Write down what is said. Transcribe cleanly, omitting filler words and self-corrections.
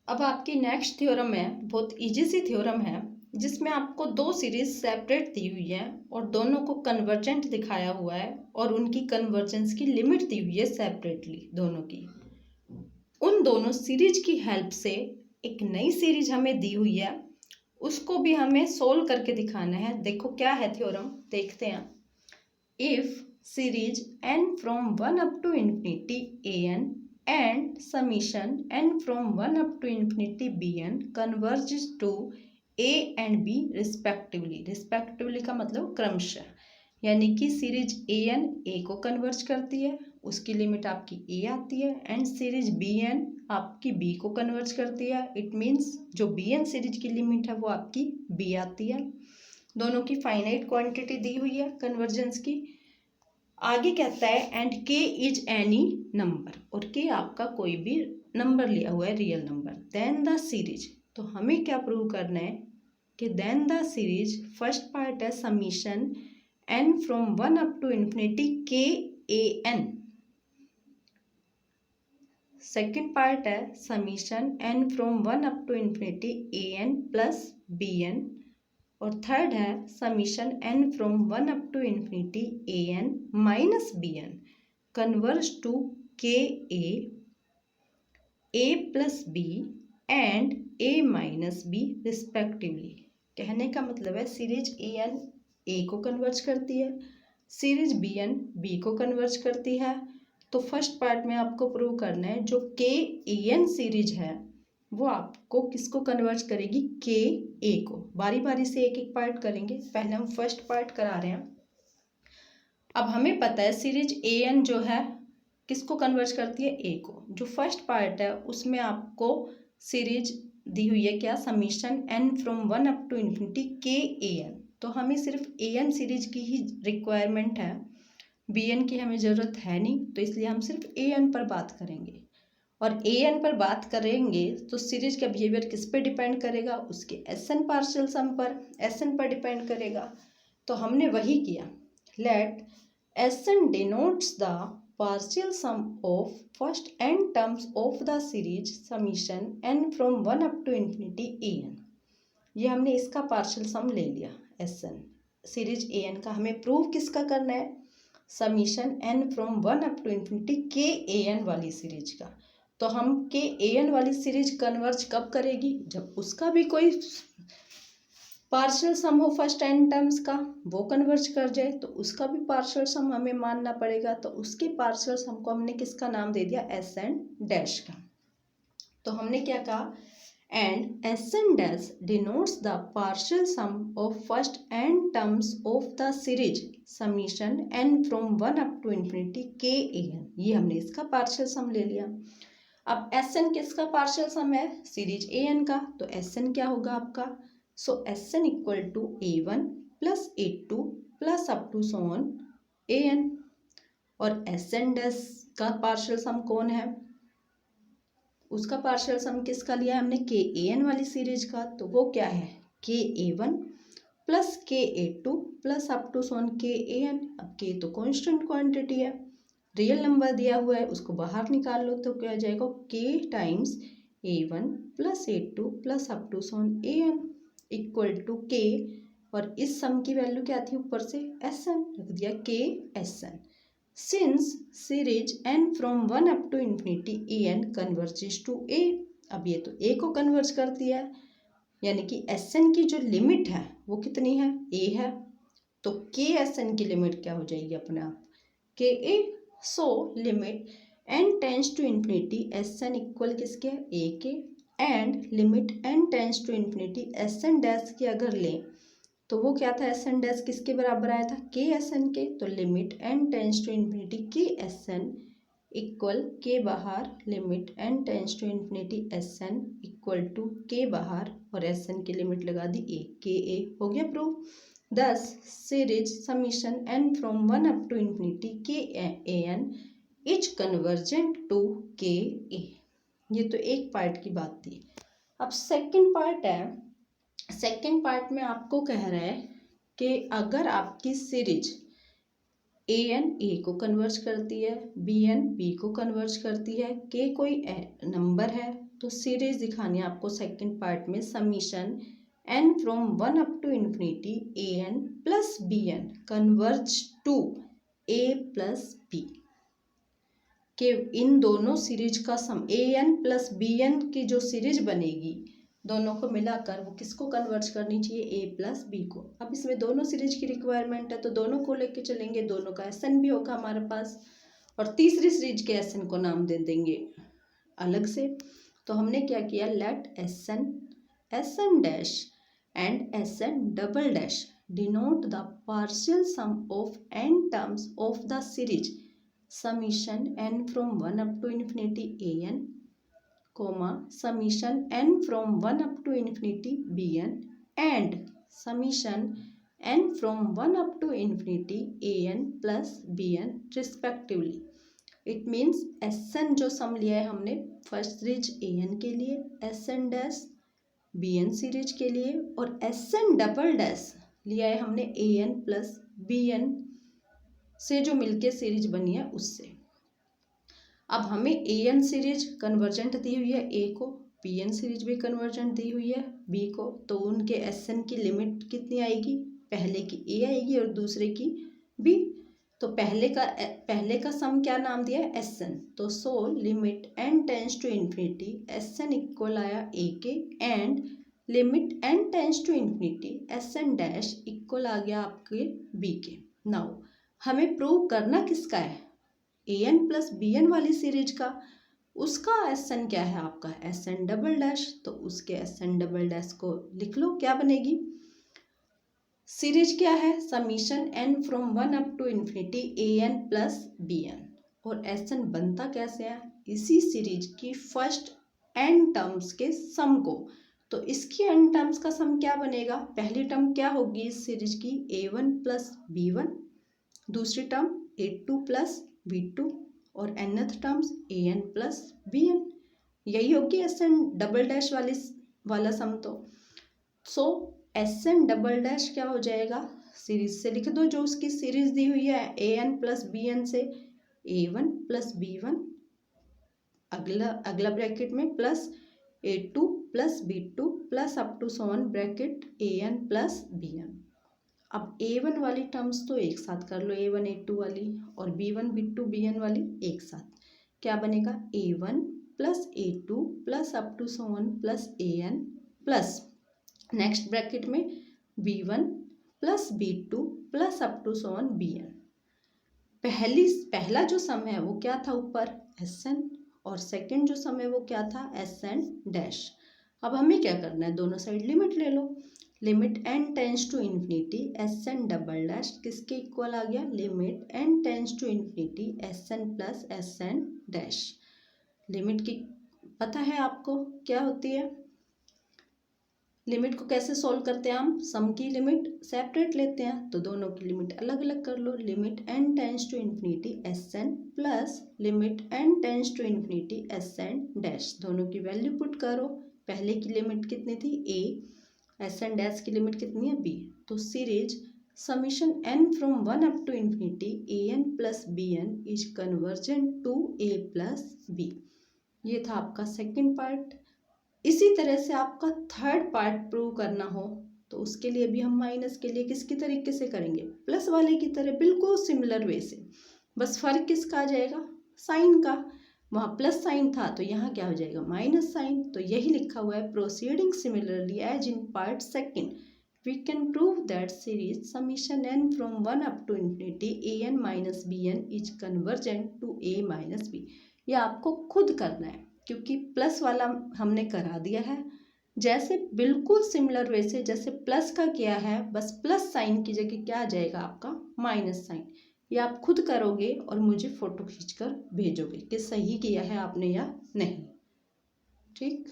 अब आपकी next theorem है, बहुत इजी सी थ्योरम है, जिसमें आपको दो सीरीज सेपरेट दी हुई है और दोनों को कन्वर्जेंट दिखाया हुआ है और उनकी कन्वर्जेंस की लिमिट दी हुई है सेपरेटली दोनों की। उन दोनों सीरीज की हेल्प से एक नई सीरीज हमें दी हुई है, उसको भी हमें सोल्व करके दिखाना है। देखो क्या है थ्योरम, देखते हैं। If series n from 1 up to infinity an and summation n from 1 up to infinity bn converges to a and b respectively। respectively का मतलब क्रमशः, यानी कि सीरीज an a को कन्वर्ज करती है, उसकी लिमिट आपकी a आती है, एंड सीरीज bn आपकी b को कन्वर्ज करती है। इट मीन्स जो bn सीरीज की लिमिट है वो आपकी b आती है। दोनों की फाइनाइट क्वांटिटी दी हुई है कन्वर्जेंस की। आगे कहता है and k is any number, और k आपका कोई भी नंबर लिया हुआ है, real number. Then the series, तो हमें क्या प्रूव करना है कि then the series, first part है summation n from 1 up to infinity k a n, second part है summation n from 1 up to infinity a n plus b n, और third है summation n from 1 up to infinity a n minus b n converge to k a plus b and a minus b respectively. कहने का मतलब है series a n a को converge करती है, series b n b को converge करती है। तो फर्स्ट पार्ट में आपको प्रूव करना है जो k a n सीरीज है वो आपको किसको कन्वर्ज करेगी, के ए को। बारी बारी से एक एक पार्ट करेंगे, पहले हम फर्स्ट पार्ट करा रहे हैं। अब हमें पता है सीरीज ए एन जो है किसको कन्वर्ज करती है, ए को। जो फर्स्ट पार्ट है उसमें आपको सीरीज दी हुई है क्या, summation N from 1 up to infinity K A N. तो हमें सिर्फ ए एन सीरीज की ही रिक्वायरमेंट है, बी एन की हमें ज़रूरत है नहीं, तो इसलिए हम सिर्फ ए एन पर बात करेंगे। और ए एन पर बात करेंगे तो सीरीज का बिहेवियर किस पे डिपेंड करेगा, उसके एस एन पार्शियल सम पर, एस एन पर डिपेंड करेगा। तो हमने वही किया। Let S N denotes the partial sum of first N terms of the series summation N from 1 up to infinity A N. ये हमने इसका पार्शियल सम ले लिया S N, series A N का। हमें प्रूव किसका करना है, summation N from 1 up to infinity K A N वाली सीरीज का। तो हम के ए एन वाली सीरीज कन्वर्ज कब करेगी, जब उसका भी कोई पार्शियल सम हो फर्स्ट एन टर्म्स का, वो कन्वर्ज कर जाए, तो उसका भी पार्शियल सम हमें मानना पड़ेगा। तो उसके पार्शियल सम को हमने किसका नाम दे दिया, एस एन डैश का। तो हमने क्या कहा, and S N dash denotes the partial sum of first N terms of the series summation N from 1 up to infinity K A N. ये हमने इसका पार्शियल सम ले लिया। अब एस एन किसका पार्शियल सम है, सीरीज ए एन का। तो एस एन क्या होगा आपका, so s N equal to a one plus A two plus up to so on a n. और एस एन डैश का पार्शियल सम कौन है, उसका पार्शियल सम किसका लिया है हमने, के ए एन वाली सीरीज का। तो वो क्या है, के ए one plus k a two plus up to so on k A n. अब के तो कॉन्स्टेंट क्वांटिटी है, रियल नंबर दिया हुआ है, उसको बाहर निकाल लो तो क्या आ जाएगा, K times A one plus A two plus up to so on A N equal to K, और इस सम की वैल्यू क्या थी ऊपर से, एस एन रख दिया, k S n. Since series n from 1 up to infinity A n converges to a. अब ये तो ए को कन्वर्ज करती है, यानी कि एस एन की जो लिमिट है वो कितनी है, ए है। तो के एस एन की लिमिट क्या हो जाएगी अपने आप, k a. So limit n tends to infinity S N equal किसके, a k, and limit n tends to infinity S N dash की अगर लें तो वो क्या था, एस एन डैश किसके बराबर आया था, के एस एन के। तो limit n tends to infinity K S N equal K बाहर, limit n tends to infinity S N equal to K बाहर, और एस एन की लिमिट लगा दी ए, के ए हो गया prove. Thus, series summation n from 1 up to infinity k a n is convergent to k a। ये तो एक पार्ट की बात थी। अब सेकंड पार्ट है, सेकंड पार्ट में आपको कह रहा है कि अगर आपकी सीरीज ए एन ए को कन्वर्ज करती है, बी एन बी को कन्वर्ज करती है, के कोई नंबर है, तो सीरीज दिखानी है आपको सेकंड पार्ट में, summation n from 1 up to infinity A N plus B N converge to a plus B के इन दोनों सीरीज का sum A N plus B N की जो सीरीज बनेगी दोनों को मिलाकर वो किसको कन्वर्ज करनी चाहिए, ए प्लस बी को। अब इसमें दोनों सीरीज की रिक्वायरमेंट है तो दोनों को लेके चलेंगे, दोनों का एस एन भी होगा हमारे पास, और तीसरी सीरीज के एस एन को नाम दे देंगे अलग से। तो हमने क्या किया, let S N dash and S N double dash denote the partial sum of n terms of the series summation n from 1 up to infinity an, comma summation n from 1 up to infinity bn and summation n from 1 up to infinity an plus bn respectively. It means Sn जो सम लिया है हमने first series an के लिए, Sn dash bn series के लिए, और Sn double dash लिया है हमने an प्लस bn से जो मिलके सीरीज बनी है उससे। अब हमें ए एन सीरीज कन्वर्जेंट दी हुई है ए को, बी एन सीरीज भी कन्वर्जेंट दी हुई है बी को, तो उनके एस एन की लिमिट कितनी आएगी, पहले की ए आएगी और दूसरे की बी। तो पहले का सम क्या नाम दिया है, एस एन। तो so limit n tends to infinity S N equal आया a k, and limit n tends to infinity S N dash equal आ गया आपके बी के। नाउ हमें प्रूव करना किसका है, ए एन प्लस बी एन वाली सीरीज का, उसका एस एन क्या है आपका एस एन डबल डैश, तो उसके एस एन डबल डैश को लिख लो, क्या बनेगी, सीरीज क्या है summation N from 1 up to infinity A N plus B N, और एस एन बनता कैसे है, इसी सीरीज की फर्स्ट एन टर्म्स के सम को। तो इसकी एन टर्म्स का सम क्या बनेगा, पहली टर्म क्या होगी इस सीरीज की, ए वन प्लस बी वन, दूसरी टर्म a2 प्लस b2, और nth terms an plus bn, यही होगी एस एन डबल डैश वाला सम। तो सो एस एन डबल डैश क्या हो जाएगा, सीरीज से लिख दो जो उसकी सीरीज दी हुई है an प्लस bn से, a1 प्लस b1 अगला ब्रैकेट में plus a2 plus b2 plus up to so on bracket an plus bn। अब a1 वाली टर्म्स तो एक साथ कर लो, a1 a2 वाली और b1 b2 bn वाली एक साथ, क्या बनेगा a1 plus a2 plus up to so on plus an plus next bracket में b1 plus b2 plus up to so on bn। पहला जो सम है वो क्या था ऊपर Sn, और सेकंड जो सम है वो क्या था Sn डैश। अब हमें क्या करना है, दोनों साइड लिमिट ले लो, limit n tends to infinity Sn double dash किसके इक्वल आ गया, limit n tends to infinity Sn plus Sn dash. Limit की पता है आपको क्या होती है, लिमिट को कैसे सॉल्व करते हैं हम, सम की लिमिट सेपरेट लेते हैं तो दोनों की लिमिट अलग अलग कर लो, limit n tends to infinity Sn plus limit n tends to infinity Sn dash, दोनों की वैल्यू पुट करो, पहले की लिमिट कितनी थी a, Sn डैश की लिमिट कितनी है b, तो series summation n from 1 up to infinity an plus bn is convergent to a plus b। ये था आपका सेकंड पार्ट। इसी तरह से आपका थर्ड पार्ट प्रूव करना हो तो उसके लिए भी हम माइनस के लिए किसकी तरीके से करेंगे, प्लस वाले की तरह, बिल्कुल सिमिलर वे से, बस फर्क किसका आ जाएगा, साइन का, वहाँ प्लस साइन था तो यहाँ क्या हो जाएगा माइनस साइन। तो यही लिखा हुआ है, proceeding similarly as in part second we can prove that series summation n from 1 up to infinity an minus bn is convergent to a minus b। यह आपको खुद करना है क्योंकि प्लस वाला हमने करा दिया है, जैसे बिल्कुल सिमिलर वे से जैसे प्लस का किया है, बस प्लस साइन की जगह क्या आ जाएगा आपका माइनस साइन। ये आप खुद करोगे और मुझे फ़ोटो खींचकर भेजोगे कि सही किया है आपने या नहीं, ठीक।